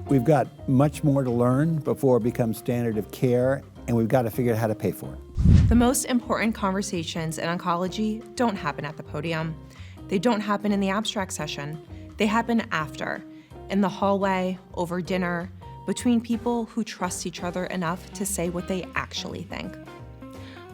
We've got much more to learn before it becomes standard of care, and we've got to figure out how to pay for it. The most important conversations in oncology don't happen at the podium. They don't happen in the abstract session. They happen after, in the hallway, over dinner, between people who trust each other enough to say what they actually think.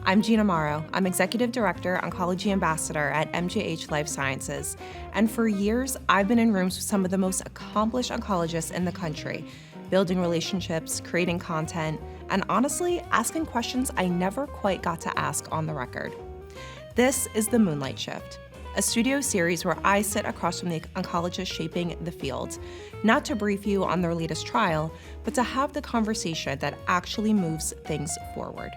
I'm Gina Mauro. I'm Executive Director, Oncology Ambassador at MJH Life Sciences. And for years, I've been in rooms with some of the most accomplished oncologists in the country, building relationships, creating content, and honestly, asking questions I never quite got to ask on the record. This is the Moonlight Shift, a studio series where I sit across from the oncologists shaping the field, not to brief you on their latest trial, but to have the conversation that actually moves things forward.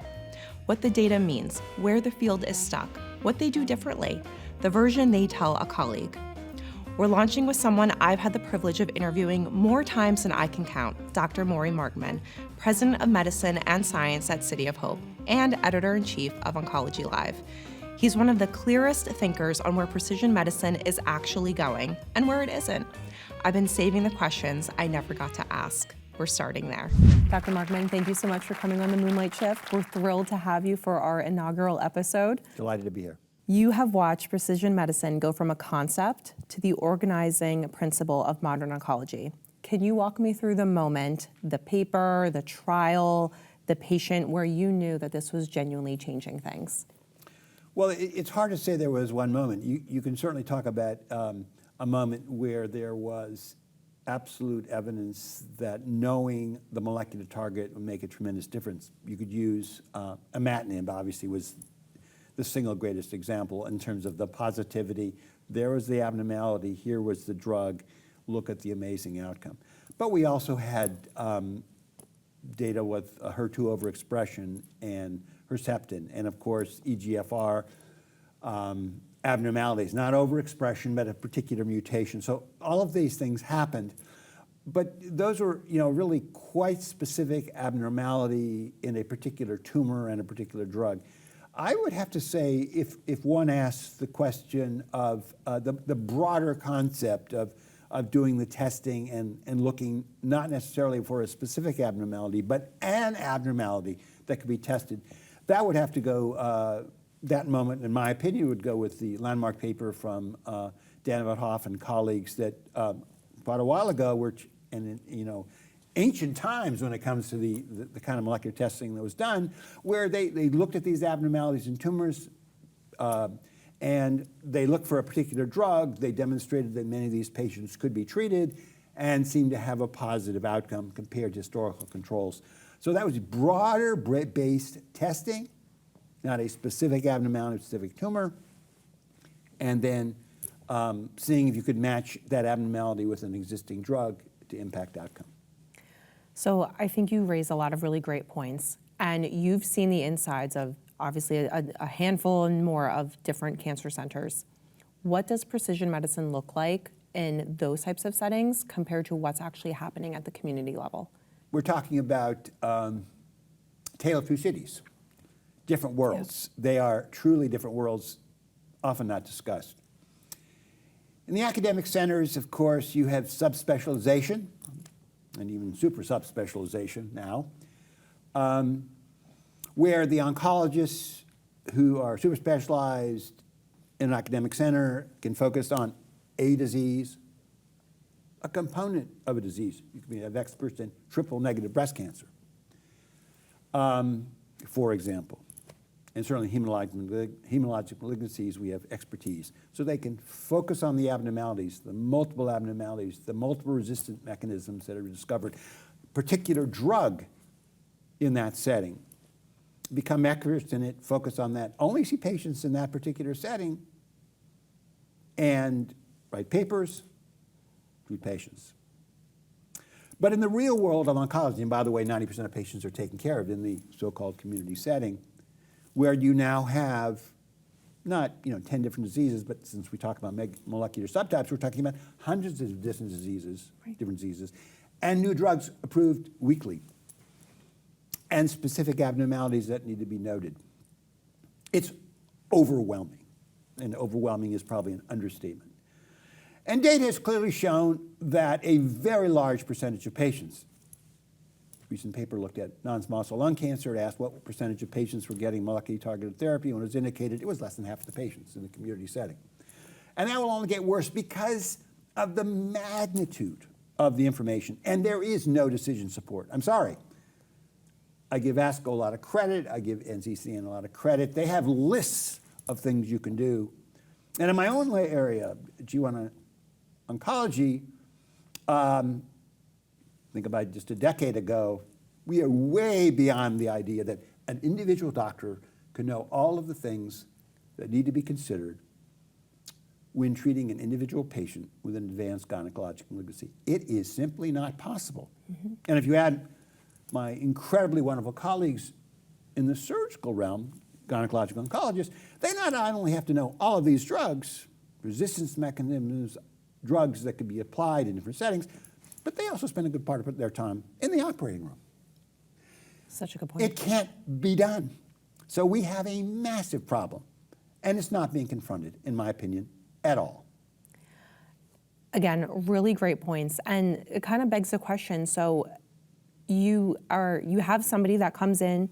What the data means, where the field is stuck, what they do differently, the version they tell a colleague. We're launching with someone I've had the privilege of interviewing more times than I can count, Dr. Maurie Markman, President of Medicine and Science at City of Hope, and Editor-in-Chief of OncologyLive. He's one of the clearest thinkers on where precision medicine is actually going and where it isn't. I've been saving the questions I never got to ask. We're starting there. Dr. Markman, thank you so much for coming on the Moonlight Shift. We're thrilled to have you for our inaugural episode. Delighted to be here. You have watched precision medicine go from a concept to the organizing principle of modern oncology. Can you walk me through the moment, the paper, the trial, the patient, where you knew that this was genuinely changing things? Well, it's hard to say there was one moment. You can certainly talk about a moment where there was absolute evidence that knowing the molecular target would make a tremendous difference. You could use imatinib, obviously, was the single greatest example in terms of the positivity. There was the abnormality, here was the drug, look at the amazing outcome. But we also had data with HER2 overexpression and Herceptin, and of course EGFR abnormalities, not overexpression, but a particular mutation. So all of these things happened, but those were, really quite specific abnormality in a particular tumor and a particular drug. I would have to say, if one asks the question of the broader concept of doing the testing and looking not necessarily for a specific abnormality, but an abnormality that could be tested, that would have to go, that moment, in my opinion, would go with the landmark paper from Dan Van Hoff and colleagues that quite a while ago were, ancient times when it comes to the kind of molecular testing that was done, where they looked at these abnormalities in tumors and they looked for a particular drug. They demonstrated that many of these patients could be treated and seemed to have a positive outcome compared to historical controls. So that was broader based testing, not a specific abnormality, specific tumor, and then seeing if you could match that abnormality with an existing drug to impact outcome. So I think you raise a lot of really great points, and you've seen the insides of obviously a handful and more of different cancer centers. What does precision medicine look like in those types of settings compared to what's actually happening at the community level? We're talking about Tale of Two Cities, different worlds. Yeah. They are truly different worlds, often not discussed. In the academic centers, of course, you have subspecialization, and even super subspecialization now, where the oncologists who are super specialized in an academic center can focus on a disease, a component of a disease. You can have experts in triple negative breast cancer, for example. And certainly hematologic malignancies, we have expertise. So they can focus on the abnormalities, the multiple resistant mechanisms that are discovered, particular drug in that setting, become experts in it, focus on that, only see patients in that particular setting, and write papers, treat patients. But in the real world of oncology, and by the way, 90% of patients are taken care of in the so-called community setting, where you now have not 10 different diseases, but since we talk about molecular subtypes, we're talking about hundreds of different diseases, and new drugs approved weekly, and specific abnormalities that need to be noted. It's overwhelming, and overwhelming is probably an understatement. And data has clearly shown that a very large percentage of patients, a recent paper looked at non-small cell lung cancer, it asked what percentage of patients were getting molecularly targeted therapy, and it was indicated it was less than half the patients in the community setting. And that will only get worse because of the magnitude of the information, and there is no decision support. I'm sorry. I give ASCO a lot of credit, I give NCCN a lot of credit. They have lists of things you can do. And in my own area, G1 oncology, think about just a decade ago, we are way beyond the idea that an individual doctor can know all of the things that need to be considered when treating an individual patient with an advanced gynecologic malignancy. It is simply not possible. And if you add my incredibly wonderful colleagues in the surgical realm, gynecologic oncologists, they not only have to know all of these drugs, resistance mechanisms, drugs that can be applied in different settings, but they also spend a good part of their time in the operating room. Such a good point. It can't be done. So we have a massive problem, and it's not being confronted, in my opinion, at all. Again, really great points, and it kind of begs the question. So you have somebody that comes in,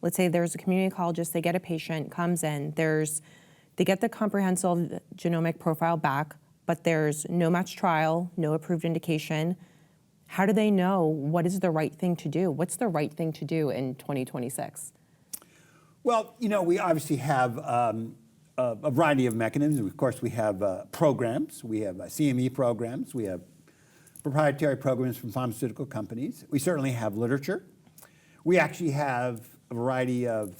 let's say there's a community oncologist, they get a patient, comes in, they get the comprehensive genomic profile back, but there's no match trial, no approved indication. How do they know what is the right thing to do? What's the right thing to do in 2026? Well, we obviously have a variety of mechanisms. Of course, we have programs. We have CME programs. We have proprietary programs from pharmaceutical companies. We certainly have literature. We actually have a variety of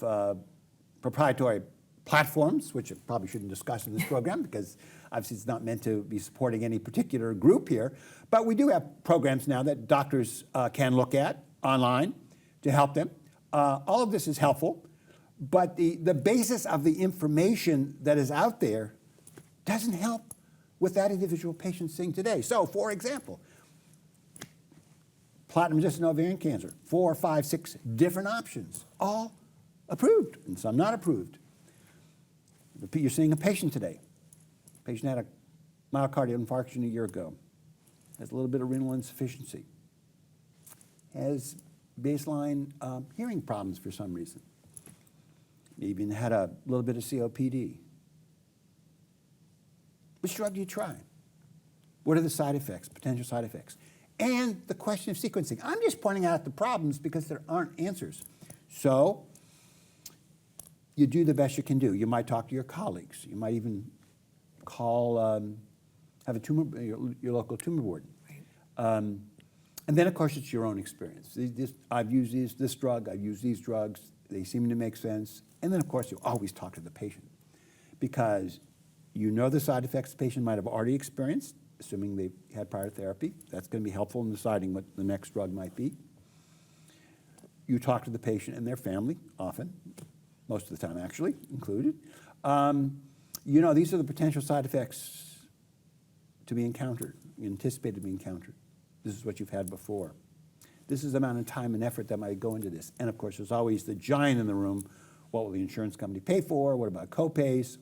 proprietary platforms, which I probably shouldn't discuss in this program because obviously it's not meant to be supporting any particular group here. But we do have programs now that doctors can look at online to help them. All of this is helpful, but the basis of the information that is out there doesn't help with that individual patient seeing today. So, for example, platinum-resistant ovarian cancer, 4, 5, 6 different options, all approved and some not approved. You're seeing a patient today. The patient had a myocardial infarction a year ago, has a little bit of renal insufficiency, has baseline hearing problems for some reason, even had a little bit of COPD. Which drug do you try? What are the side effects, potential side effects? And the question of sequencing. I'm just pointing out the problems because there aren't answers. So you do the best you can do. You might talk to your colleagues. You might even call, have a tumor, your local tumor board. Right. And then, of course, it's your own experience. I've used this drug, I've used these drugs, they seem to make sense. And then, of course, you always talk to the patient because you know the side effects the patient might have already experienced, assuming they've had prior therapy. That's going to be helpful in deciding what the next drug might be. You talk to the patient and their family, often, most of the time actually, included. These are the potential side effects to be encountered, anticipated to be encountered. This is what you've had before. This is the amount of time and effort that might go into this. And of course, there's always the giant in the room. What will the insurance company pay for? What about co-pays?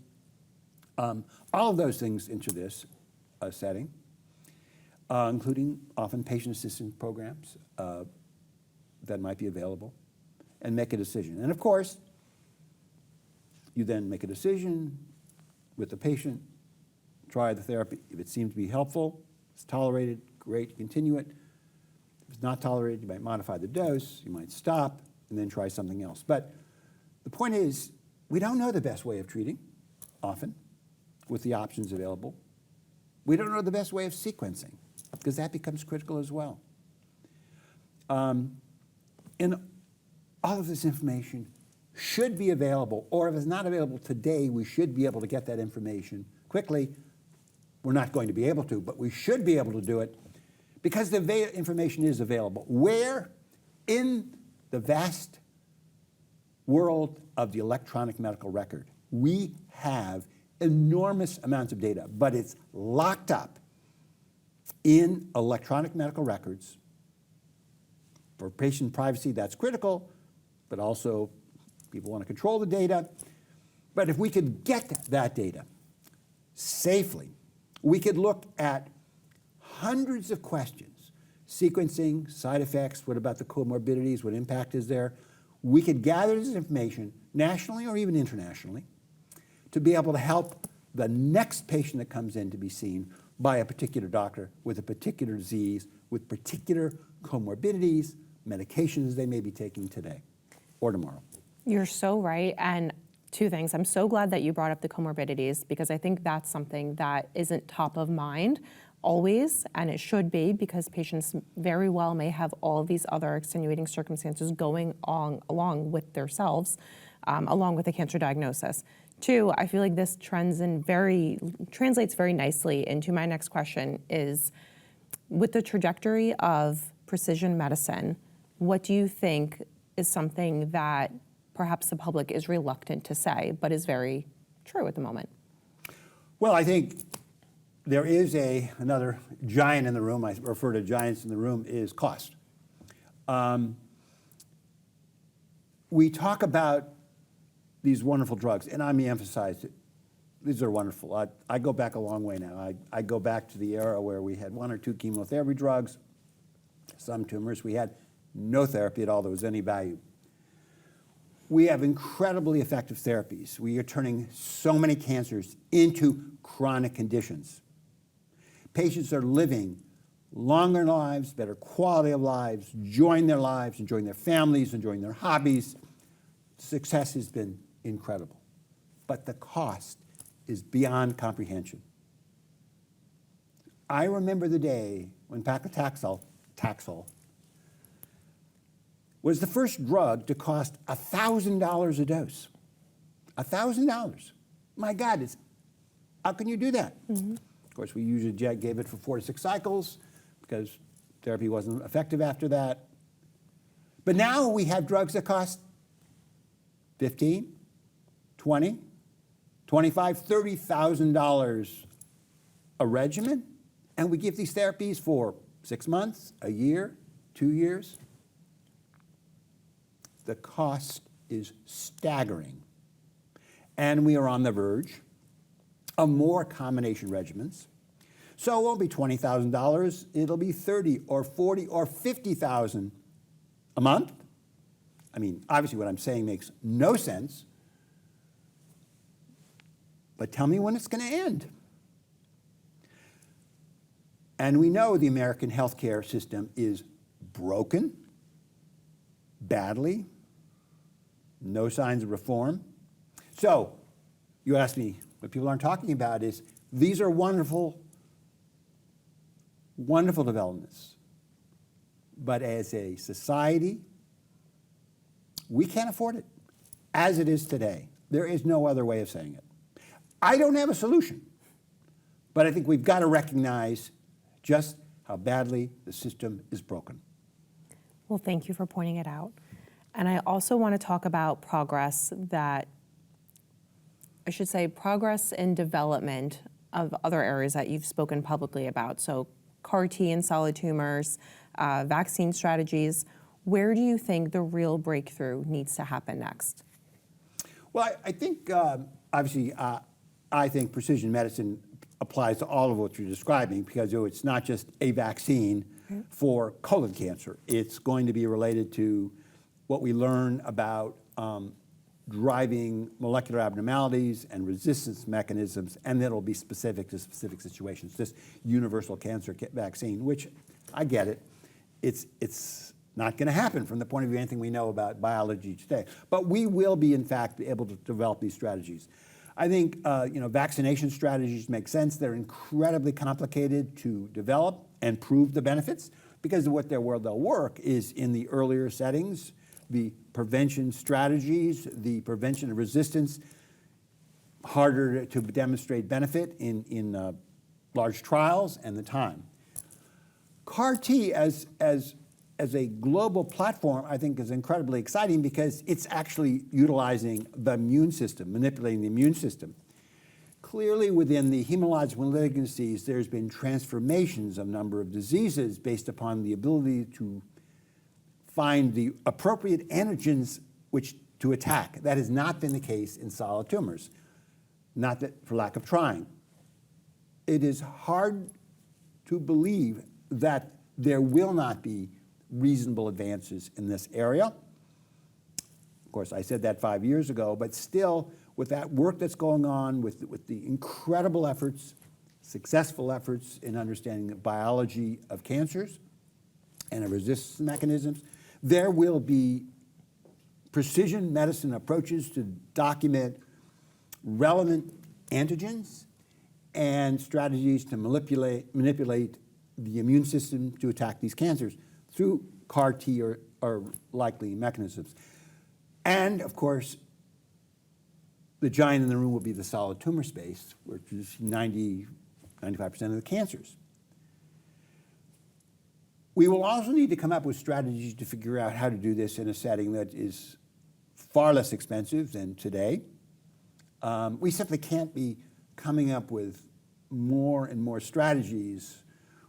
All of those things into this setting, including often patient assistance programs that might be available, and make a decision. And of course, you then make a decision with the patient, try the therapy. If it seems to be helpful, it's tolerated, great, continue it. If it's not tolerated, you might modify the dose, you might stop, and then try something else. But the point is, we don't know the best way of treating, often, with the options available. We don't know the best way of sequencing, because that becomes critical as well. And all of this information should be available, or if it's not available today, we should be able to get that information quickly. We're not going to be able to, but we should be able to do it because the information is available. Where? In the vast world of the electronic medical record. We have enormous amounts of data, but it's locked up in electronic medical records. For patient privacy, that's critical, but also people want to control the data. But if we could get that data safely We could look at hundreds of questions, sequencing, side effects, what about the comorbidities, what impact is there? We could gather this information nationally or even internationally to be able to help the next patient that comes in to be seen by a particular doctor with a particular disease, with particular comorbidities, medications they may be taking today or tomorrow. You're so right. And two things. I'm so glad that you brought up the comorbidities, because I think that's something that isn't top of mind always, and it should be, because patients very well may have all of these other extenuating circumstances going on along with themselves, along with the cancer diagnosis. Two, I feel like this translates very nicely into my next question is, with the trajectory of precision medicine, what do you think is something that perhaps the public is reluctant to say, but is very true at the moment? Well, I think there is another giant in the room. I refer to giants in the room, is cost. We talk about these wonderful drugs, and I may emphasize it. These are wonderful. I go back a long way now. I go back to the era where we had 1 or 2 chemotherapy drugs. Some tumors, we had no therapy at all that was any value. We have incredibly effective therapies. We are turning so many cancers into chronic conditions. Patients are living longer lives, better quality of lives, enjoying their lives, enjoying their families, enjoying their hobbies. Success has been incredible. But the cost is beyond comprehension. I remember the day when paclitaxel was the first drug to cost $1,000 a dose. $1,000. My God, how can you do that? Mm-hmm. Of course, we usually gave it for 4 to 6 cycles because therapy wasn't effective after that. But now we have drugs that cost $15,000, $20,000, $25,000, $30,000 a regimen, and we give these therapies for 6 months, a year, 2 years. The cost is staggering. And we are on the verge of more combination regimens. So it won't be $20,000, it'll be $30,000 or $40,000 or $50,000 a month. I mean, obviously what I'm saying makes no sense, but tell me when it's going to end. And we know the American healthcare system is broken, badly, no signs of reform. So you asked me, what people aren't talking about is these are wonderful, wonderful developments. But as a society, we can't afford it as it is today. There is no other way of saying it. I don't have a solution, but I think we've got to recognize just how badly the system is broken. Well, thank you for pointing it out. And I also want to talk about progress in development of other areas that you've spoken publicly about. So CAR T in solid tumors, vaccine strategies. Where do you think the real breakthrough needs to happen next? Well, I think, obviously, I think precision medicine applies to all of what you're describing, because it's not just a vaccine for colon cancer. It's going to be related to what we learn about driving molecular abnormalities and resistance mechanisms, and that'll be specific to specific situations. This universal cancer vaccine, which I get it, it's not going to happen from the point of view of anything we know about biology today. But we will be, in fact, able to develop these strategies. I think vaccination strategies make sense. They're incredibly complicated to develop and prove the benefits, because where they'll work is in the earlier settings, the prevention strategies, the prevention of resistance, harder to demonstrate benefit in large trials, and the time. CAR T as a global platform, I think, is incredibly exciting, because it's actually utilizing the immune system, manipulating the immune system. Clearly, within the hematologic malignancies, there's been transformations of a number of diseases based upon the ability to find the appropriate antigens to attack. That has not been the case in solid tumors, not that for lack of trying. it is hard to believe that there will not be reasonable advances in this area. Of course, I said that 5 years ago, but still, with that work that's going on, with the incredible efforts, successful efforts in understanding the biology of cancers and of resistance mechanisms, there will be precision medicine approaches to document relevant antigens and strategies to manipulate the immune system to attack these cancers through CAR T or likely mechanisms. And of course, the giant in the room will be the solid tumor space, which is 95% of the cancers. We will also need to come up with strategies to figure out how to do this in a setting that is far less expensive than today. We simply can't be coming up with more and more strategies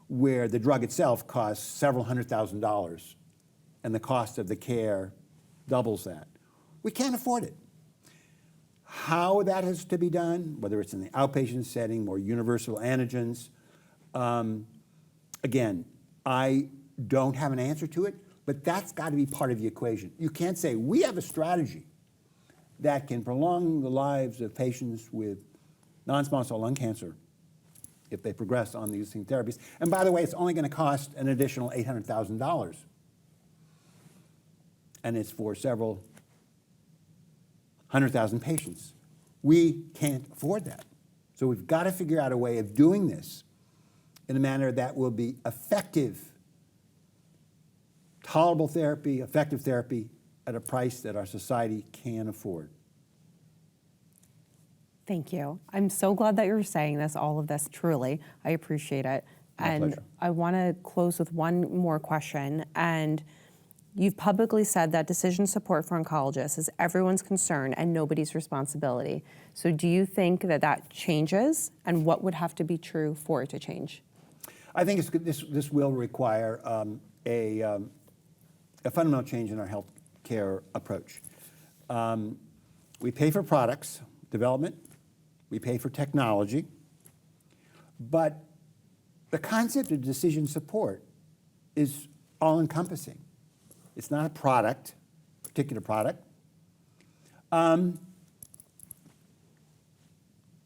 where the drug itself costs several $100,000 and the cost of the care doubles that. We can't afford it. How that is to be done, whether it's in the outpatient setting, more universal antigens, again, I don't have an answer to it, but that's got to be part of the equation. You can't say, we have a strategy that can prolong the lives of patients with non-small cell lung cancer if they progress on these therapies. And by the way, it's only going to cost an additional $800,000. And it's for several 100,000 patients. We can't afford that. So we've got to figure out a way of doing this in a manner that will be effective, tolerable therapy, effective therapy at a price that our society can afford. Thank you. I'm so glad that you're saying this, all of this, truly. I appreciate it. My pleasure. I want to close with one more question. And you've publicly said that decision support for oncologists is everyone's concern and nobody's responsibility. So do you think that that changes, and what would have to be true for it to change? I think this will require a fundamental change in our healthcare approach. We pay for products development, we pay for technology, but the concept of decision support is all-encompassing. It's not a product, particular product.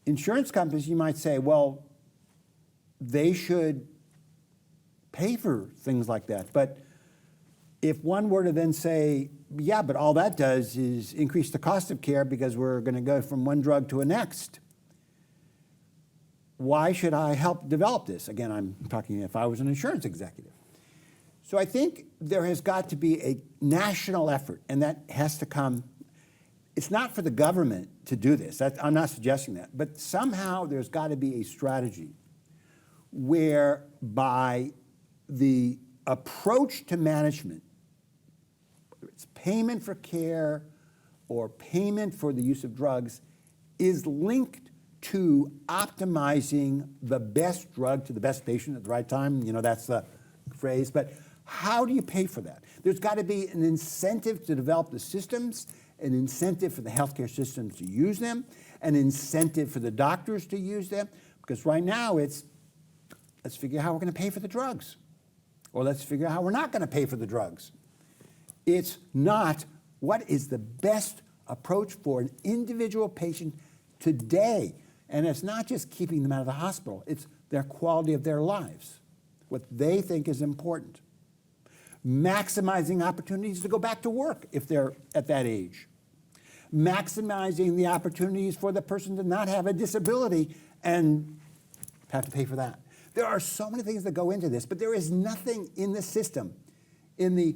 Insurance companies, you might say, well, they should pay for things like that. But if one were to then say, yeah, but all that does is increase the cost of care because we're going to go from one drug to a next, why should I help develop this? Again, I'm talking if I was an insurance executive. So I think there has got to be a national effort, and that has to come. It's not for the government to do this. I'm not suggesting that. But somehow there's got to be a strategy whereby the approach to management, whether it's payment for care or payment for the use of drugs, is linked to optimizing the best drug to the best patient at the right time. You know, that's the phrase. But how do you pay for that? There's got to be an incentive to develop the systems, an incentive for the healthcare systems to use them, an incentive for the doctors to use them, because right now it's, let's figure out how we're going to pay for the drugs, or let's figure out how we're not going to pay for the drugs. It's not what is the best approach for an individual patient today, and it's not just keeping them out of the hospital, it's their quality of their lives, what they think is important. Maximizing opportunities to go back to work if they're at that age. Maximizing the opportunities for the person to not have a disability and have to pay for that. There are so many things that go into this, but there is nothing in the system, in the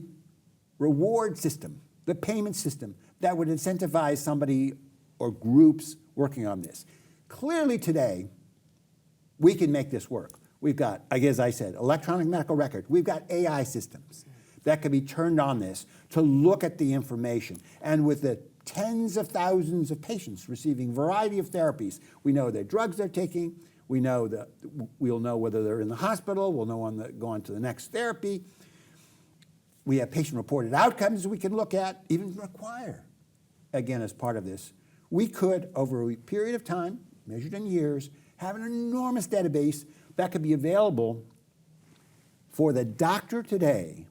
reward system, the payment system, that would incentivize somebody or groups working on this. Clearly today, we can make this work. We've got, as I said, electronic medical record. We've got AI systems that can be turned on this to look at the information. And with the tens of thousands of patients receiving a variety of therapies, we know their drugs they're taking, we'll know whether they're in the hospital, we'll know when they go on to the next therapy. We have patient-reported outcomes we can look at, even require, again, as part of this. We could, over a period of time, measured in years, have an enormous database that could be available for the doctor today,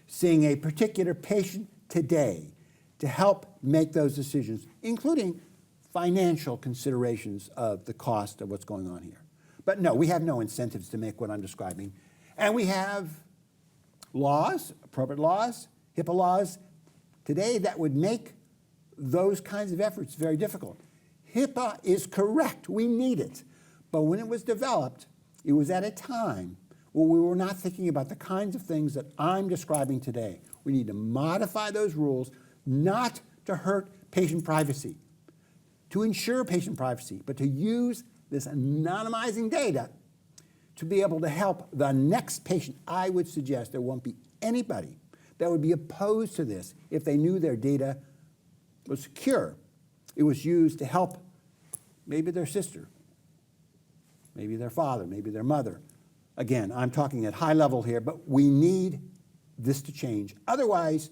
seeing a particular patient today, to help make those decisions, including financial considerations of the cost of what's going on here. But no, we have no incentives to make what I'm describing. And we have laws, appropriate laws, HIPAA laws, today that would make those kinds of efforts very difficult. HIPAA is correct, we need it. But when it was developed, it was at a time where we were not thinking about the kinds of things that I'm describing today. We need to modify those rules, not to hurt patient privacy, to ensure patient privacy, but to use this anonymizing data to be able to help the next patient. I would suggest there won't be anybody that would be opposed to this if they knew their data was secure. It was used to help maybe their sister, maybe their father, maybe their mother. Again, I'm talking at high level here, but we need this to change. Otherwise,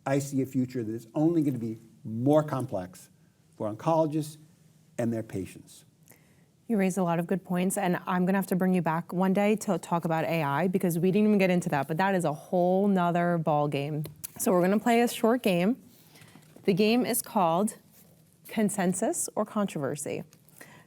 I see a future that is only going to be more complex for oncologists and their patients. You raised a lot of good points, and I'm gonna have to bring you back one day to talk about AI, because we didn't even get into that, but that is a whole nother ball game. So we're gonna play a short game. The game is called Consensus or Controversy.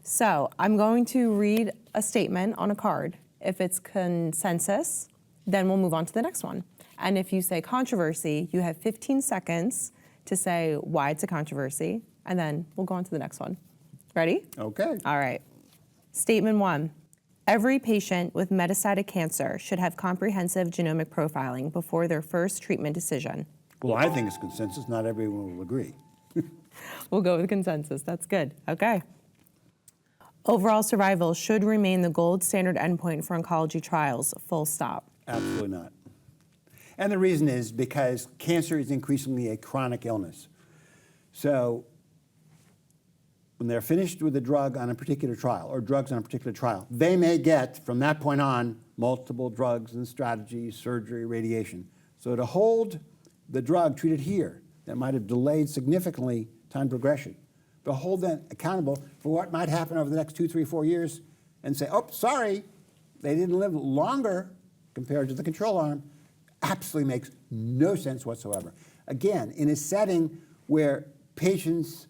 So I'm going to read a statement on a card. If it's consensus, then we'll move on to the next one. And if you say controversy, you have 15 seconds to say why it's a controversy, and then we'll go on to the next one. Ready? Okay. All right. Statement 1. Every patient with metastatic cancer should have comprehensive genomic profiling before their first treatment decision. Well, I think it's consensus. Not everyone will agree. We'll go with consensus. That's good. Okay. Overall survival should remain the gold standard endpoint for oncology trials, full stop. Absolutely not. And the reason is because cancer is increasingly a chronic illness. So when they're finished with a drug on a particular trial, or drugs on a particular trial, they may get, from that point on, multiple drugs and strategies, surgery, radiation. So to hold the drug treated here that might have delayed significantly time progression, to hold them accountable for what might happen over the next 2, 3, 4 years and say, oh, sorry, they didn't live longer compared to the control arm, absolutely makes no sense whatsoever. Again, in a setting where patients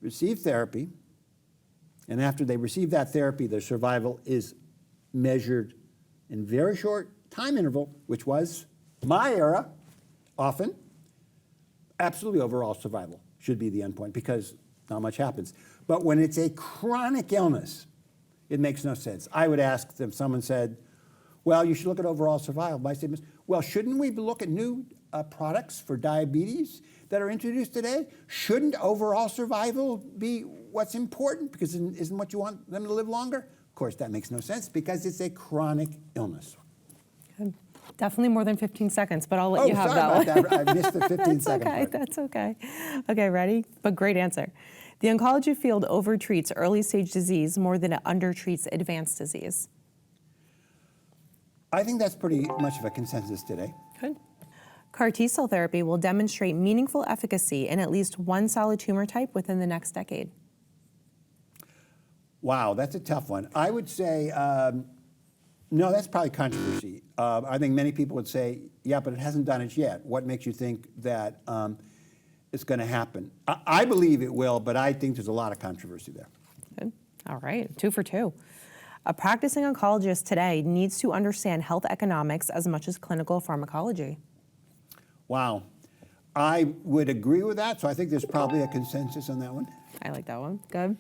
receive therapy, and after they receive that therapy, their survival is measured in very short time interval, which was my era, often. Absolutely overall survival should be the endpoint because not much happens. But when it's a chronic illness, it makes no sense. I would ask if someone said, well, you should look at overall survival. My statement is, well, shouldn't we look at new products for diabetes that are introduced today? Shouldn't overall survival be what's important? Because isn't what you want them to live longer? Of course, that makes no sense because it's a chronic illness. Good. Definitely more than 15 seconds, but I'll let you have that one. Sorry about that. I missed the 15 second Okay, part. that's okay. Okay, ready? But great answer. The oncology field overtreats early stage disease more than it undertreats advanced disease. I think that's pretty much of a consensus today. Good. CAR T-cell therapy will demonstrate meaningful efficacy in at least one solid tumor type within the next decade. Wow, that's a tough one. I would say, no, that's probably controversy. I think many people would say, yeah, but it hasn't done it yet. What makes you think that it's going to happen? I believe it will, but I think there's a lot of controversy there. Good. All right, 2 for 2. A practicing oncologist today needs to understand health economics as much as clinical pharmacology. Wow. I would agree with that, so I think there's probably a consensus on that one. I like that one. Good.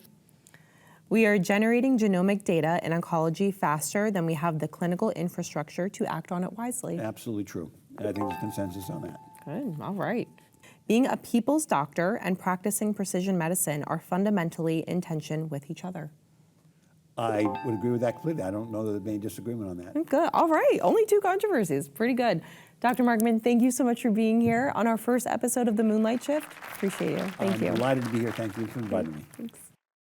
We are generating genomic data in oncology faster than we have the clinical infrastructure to act on it wisely. Absolutely true. I think there's consensus on that. Good. All right. Being a people's doctor and practicing precision medicine are fundamentally in tension with each other. I would agree with that completely. I don't know that there's any disagreement on that. Good. All right. Only 2 controversies. Pretty good. Dr. Markman, thank you so much for being here on our first episode of the Moonlight Shift. Appreciate you. Thank you. I'm delighted to be here. Thank you for inviting me. Thanks.